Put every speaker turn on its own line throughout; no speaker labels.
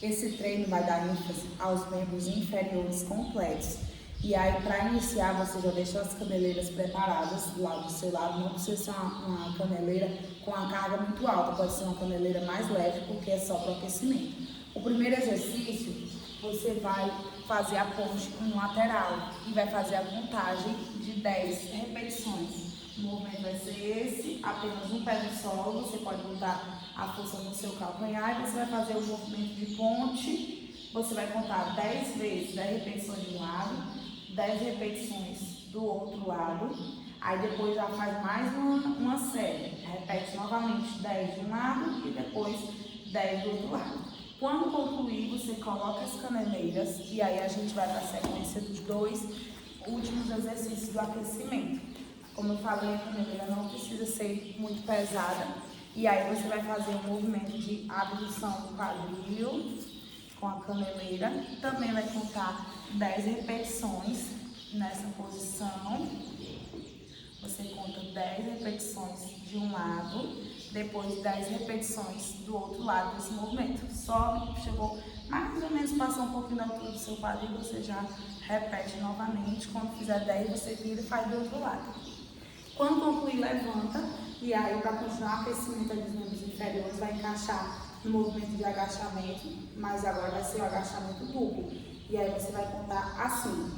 Esse treino vai dar ênfase aos membros inferiores completos. E aí, para iniciar, você já deixa as caneleiras preparadas lá do seu lado. Não precisa ser uma caneleira com a carga muito alta, pode ser uma caneleira mais leve, porque é só para o aquecimento. O primeiro exercício, você vai fazer a ponte em lateral e vai fazer a contagem de 10 repetições. O movimento vai ser esse, apenas um pé no solo, você pode botar a força no seu calcanhar e você vai fazer o movimento de ponte. Você vai contar 10 vezes, 10 repetições de um lado, 10 repetições do outro lado, aí depois já faz mais uma série, repete novamente 10 de um lado e depois 10 do outro lado. Quando concluir, você coloca as caneleiras e aí a gente vai para a sequência dos 2 últimos exercícios do aquecimento. Como eu falei, a caneleira não precisa ser muito pesada e aí você vai fazer um movimento de abdução do quadril com a caneleira, também vai contar 10 repetições nessa posição. Você conta 10 repetições de um lado, depois 10 repetições do outro lado desse movimento. Sobe, chegou mais ou menos, passou um pouquinho da altura do seu quadril, você já repete novamente. Quando fizer 10, você vira e faz do outro lado. Quando concluir, levanta e aí, para continuar o aquecimento dos membros inferiores, vai encaixar no movimento de agachamento, mas agora vai ser o agachamento duplo. E aí você vai contar assim.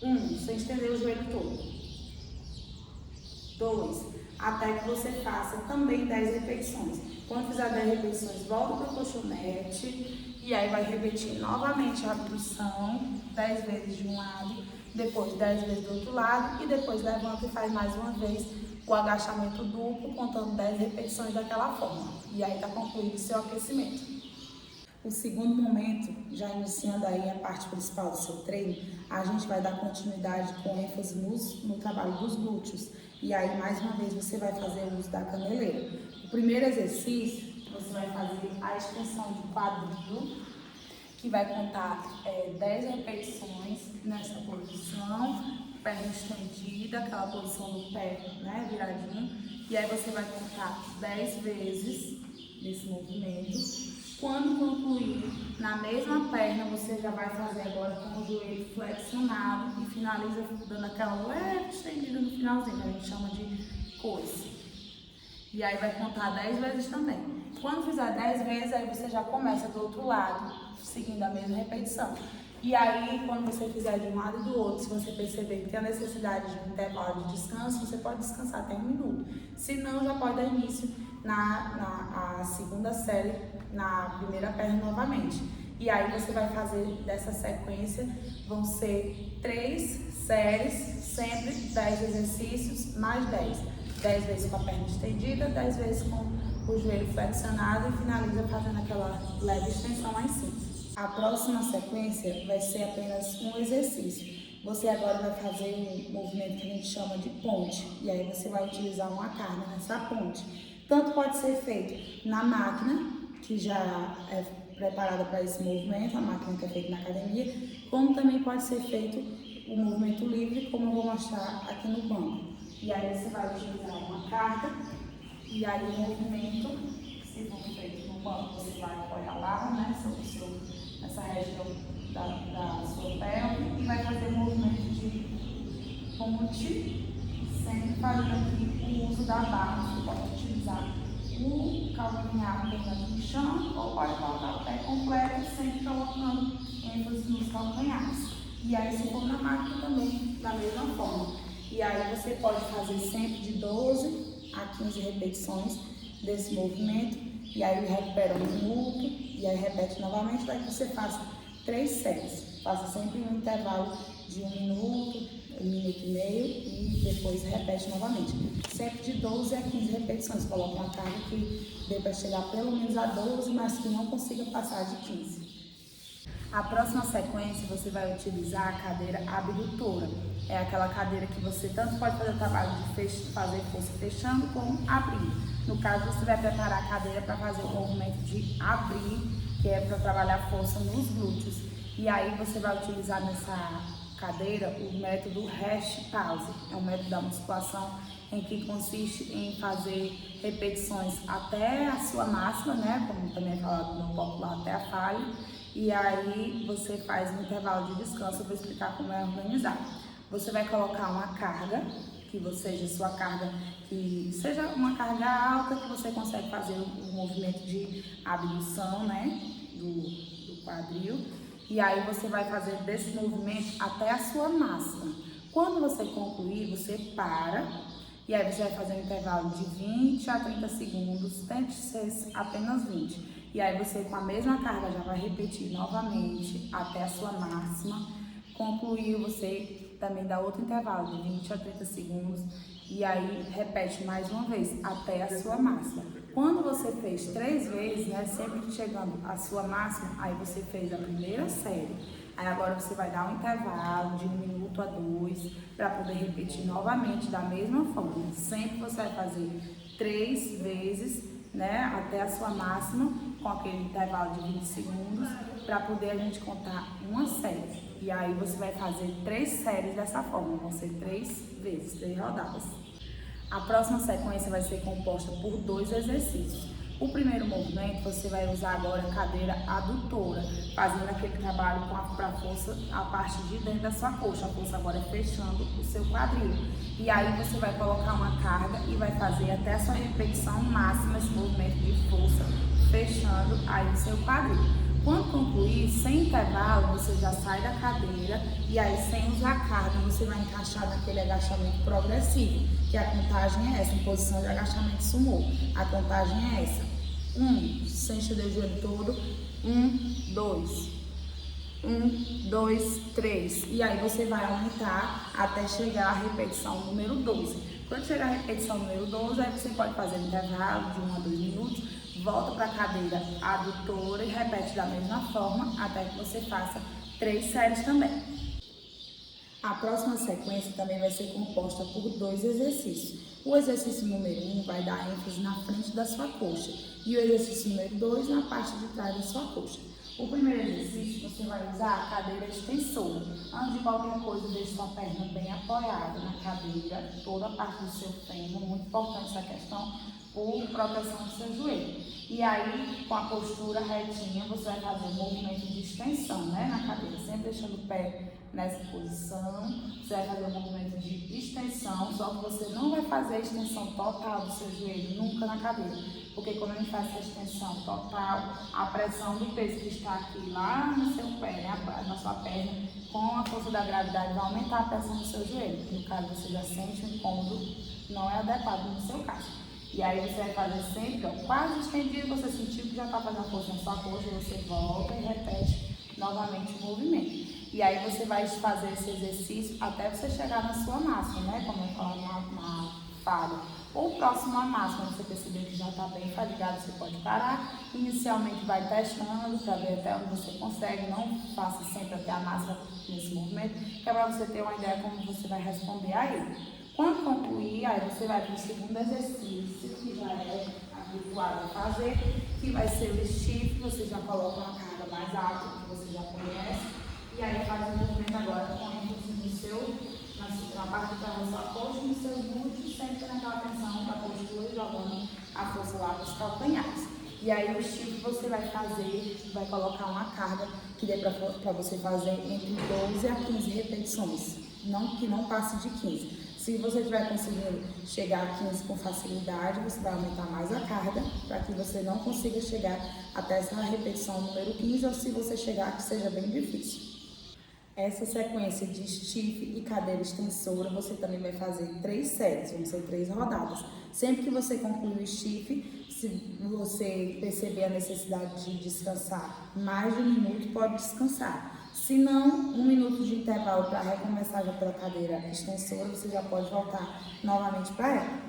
1, sem estender o joelho todo. 2, até que você faça também 10 repetições. Quando fizer 10 repetições, volta para o colchonete e aí vai repetir novamente a abdução, 10 vezes de um lado, depois 10 vezes do outro lado e depois levanta e faz mais uma vez o agachamento duplo, contando 10 repetições daquela forma. E aí está concluído o seu aquecimento. O segundo momento, já iniciando aí a parte principal do seu treino, a gente vai dar continuidade com ênfase no trabalho dos glúteos. E aí, mais uma vez, você vai fazer o uso da caneleira. O primeiro exercício, você vai fazer a extensão de quadril, que vai contar 10 repetições nessa posição, perna estendida, aquela posição do pé, né, viradinho. E aí você vai contar 10 vezes nesse movimento. Quando concluir, na mesma perna, você já vai fazer agora com o joelho flexionado e finaliza dando aquela leve estendida no finalzinho, a gente chama de coice. E aí vai contar 10 vezes também. Quando fizer 10 vezes, aí você já começa do outro lado, seguindo a mesma repetição. E aí, quando você fizer de um lado e do outro, se você perceber que tem a necessidade de um intervalo de descanso, você pode descansar até 1 minuto. Se não, já pode dar início na segunda série, na primeira perna novamente. E aí você vai fazer dessa sequência, vão ser 3 séries, sempre 10 exercícios, mais 10. 10 vezes com a perna estendida, 10 vezes com o joelho flexionado e finaliza fazendo aquela leve extensão lá em cima. A próxima sequência vai ser apenas um exercício. Você agora vai fazer um movimento que a gente chama de ponte. E aí você vai utilizar uma carga nessa ponte. Tanto pode ser feito na máquina, que já é preparada para esse movimento, a máquina que é feita na academia, como também pode ser feito o movimento livre, como eu vou mostrar aqui no banco. E aí você vai utilizar uma carga, e aí o movimento, se for feito no banco, você vai apoiar lá, né, nessa região da sua pelve, e vai fazer o movimento de ponte, sempre fazendo aqui o uso da barra. Você pode utilizar o calcanhar apenas no chão, ou pode colocar o pé completo, sempre colocando ênfase nos calcanhares. E aí, se for na máquina também, da mesma forma. E aí, você pode fazer sempre de 12 a 15 repetições desse movimento. E aí, recupera 1 minuto, e aí repete novamente, para que você faça 3 séries. Faça sempre um intervalo de 1 minuto, 1 minuto e meio, e depois repete novamente. Sempre de 12 a 15 repetições. Coloque uma carga que dê para chegar pelo menos a 12, mas que não consiga passar de 15. A próxima sequência você vai utilizar a cadeira abdutora. É aquela cadeira que você tanto pode fazer o trabalho de fazer força fechando como abrindo. No caso, você vai preparar a cadeira para fazer o movimento de abrir, que é para trabalhar força nos glúteos. E aí você vai utilizar cadeira o método rest-pause. É um método da musculação em que consiste em fazer repetições até a sua máxima, né? Como também é falado no popular, até a falha. E aí você faz um intervalo de descanso. Eu vou explicar como é organizar. Você vai colocar uma carga, sua carga que seja uma carga alta, que você consegue fazer o movimento de abdução, né? Do quadril. E aí você vai fazer desse movimento até a sua máxima. Quando você concluir, você para. E aí você vai fazer um intervalo de 20 a 30 segundos, tente ser apenas 20. E aí você com a mesma carga já vai repetir novamente até a sua máxima. Concluiu, você também dá outro intervalo de 20 a 30 segundos. E aí repete mais uma vez até a sua máxima. Quando você fez 3 vezes, né, sempre chegando à sua máxima, aí você fez a primeira série. Aí agora você vai dar um intervalo de 1 minuto a 2 para poder repetir novamente da mesma forma. Sempre você vai fazer 3 vezes, né, até a sua máxima, com aquele intervalo de 20 segundos, para poder a gente contar uma série. E aí você vai fazer 3 séries dessa forma, vão ser 3 vezes, 3 rodadas. A próxima sequência vai ser composta por 2 exercícios. O primeiro movimento você vai usar agora a cadeira adutora, fazendo aquele trabalho para a força, a parte de dentro da sua coxa. A força agora é fechando o seu quadril. E aí você vai colocar uma carga e vai fazer até a sua repetição máxima esse movimento de força, fechando aí o seu quadril. Quando concluir, sem intervalo, você já sai da cadeira e aí sem usar carga, você vai encaixar naquele agachamento progressivo, que a contagem é essa, em posição de agachamento sumô. A contagem é essa. 1, sem estender o joelho todo. 1, 2. 1, 2, 3. E aí você vai aumentar até chegar à repetição número 12. Quando chegar à repetição número 12, aí você pode fazer um intervalo de 1 a 2 minutos. Volta para a cadeira adutora e repete da mesma forma até que você faça 3 séries também. A próxima sequência também vai ser composta por 2 exercícios. O exercício número 1 vai dar ênfase na frente da sua coxa e o exercício número 2 na parte de trás da sua coxa. O primeiro exercício você vai usar a cadeira extensora. Antes de qualquer coisa, deixe sua perna bem apoiada na cadeira, toda a parte do seu fêmur, muito importante essa questão, por proteção do seu joelho. E aí, com a postura retinha, você vai fazer um movimento de extensão, né, na cadeira, sempre deixando o pé nessa posição. Você vai fazer um movimento de extensão, só que você não vai fazer a extensão total do seu joelho nunca na cadeira, porque quando a gente faz essa extensão total, a pressão do peso que está aqui lá no seu pé, né, na sua perna, com a força da gravidade vai aumentar a pressão do seu joelho. No caso, você já sente um incômodo, não é adequado no seu caso. E aí você vai fazer sempre, ó, quase estendido, você sentiu que já está fazendo força na sua coxa, você volta e repete novamente o movimento. E aí você vai fazer esse exercício até você chegar na sua máxima, né? Como eu falo na falha. Ou próximo à máxima, você perceber que já está bem fadigado, você pode parar. Inicialmente vai testando para ver até onde você consegue, não faça sempre até a máxima nesse movimento, que é para você ter uma ideia como você vai responder a ele. Quando concluir, aí você vai para o segundo exercício, que já é habituado a fazer, que vai ser o stiff. Você já coloca uma carga mais alta, que você já conhece, e aí faz o movimento agora com ênfase na parte de trás da sua coxa e nos seus glúteos, sempre naquela tensão da postura, jogando a força lá dos calcanhares. E aí o stiff você vai fazer, vai colocar uma carga que dê para você fazer entre 12 a 15 repetições, que não passe de 15. Se você estiver conseguindo chegar a 15 com facilidade, você vai aumentar mais a carga para que você não consiga chegar até essa repetição número 15, ou se você chegar que seja bem difícil. Essa sequência de stiff e cadeira extensora, você também vai fazer 3 séries, vão ser 3 rodadas. Sempre que você concluir o stiff, se você perceber a necessidade de descansar mais de 1 minuto, pode descansar. Se não, 1 minuto de intervalo para recomeçar já pela cadeira extensora, você já pode voltar novamente para ela.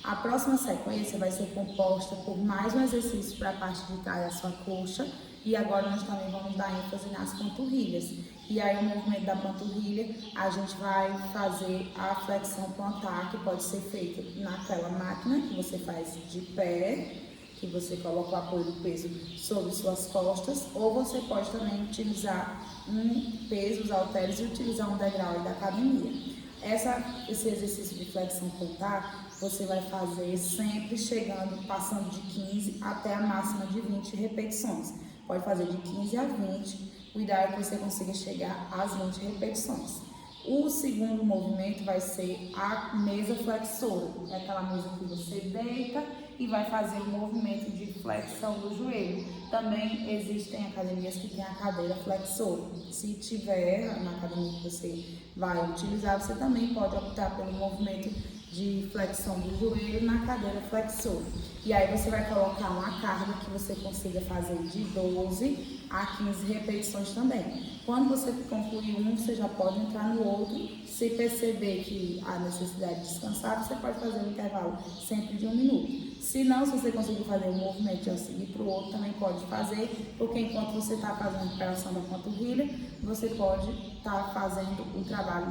A próxima sequência vai ser composta por mais um exercício para a parte de trás da sua coxa. E agora nós também vamos dar ênfase nas panturrilhas. E aí o movimento da panturrilha, a gente vai fazer a flexão plantar, que pode ser feita naquela máquina que você faz de pé, que você coloca o apoio do peso sobre suas costas, ou você pode também utilizar um peso, os halteres, e utilizar um degrau da academia. Esse exercício de flexão plantar, você vai fazer sempre passando de 15 até a máxima de 20 repetições. Pode fazer de 15 a 20, o ideal é que você consiga chegar às 20 repetições. O segundo movimento vai ser a mesa flexora, é aquela mesa que você deita e vai fazer o movimento de flexão do joelho. Também existem academias que têm a cadeira flexora. Se tiver na academia que você vai utilizar, você também pode optar pelo movimento de flexão do joelho na cadeira flexora. E aí você vai colocar uma carga que você consiga fazer de 12 a 15 repetições também. Quando você concluir um, você já pode entrar no outro. Se perceber que há necessidade de descansar, você pode fazer um intervalo sempre de 1 minuto. Se não, se você conseguir fazer um movimento e seguir para o outro, também pode fazer, porque enquanto você está fazendo a recuperação da panturrilha, você pode estar fazendo o trabalho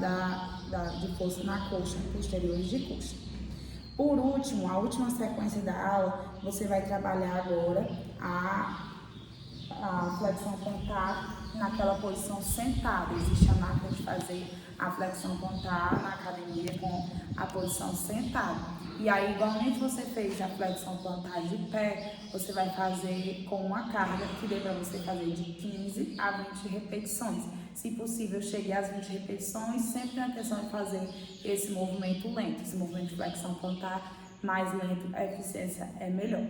de força na coxa, posteriores de coxa. Por último, a última sequência da aula, você vai trabalhar agora a flexão plantar naquela posição sentada. Existe a máquina de fazer a flexão plantar na academia com a posição sentada. E aí, igualmente você fez a flexão plantar de pé, você vai fazer com uma carga que dê para você fazer de 15 a 20 repetições. Se possível, chegue às 20 repetições, sempre na intenção de fazer esse movimento lento. Esse movimento de flexão plantar mais lento, a eficiência é melhor.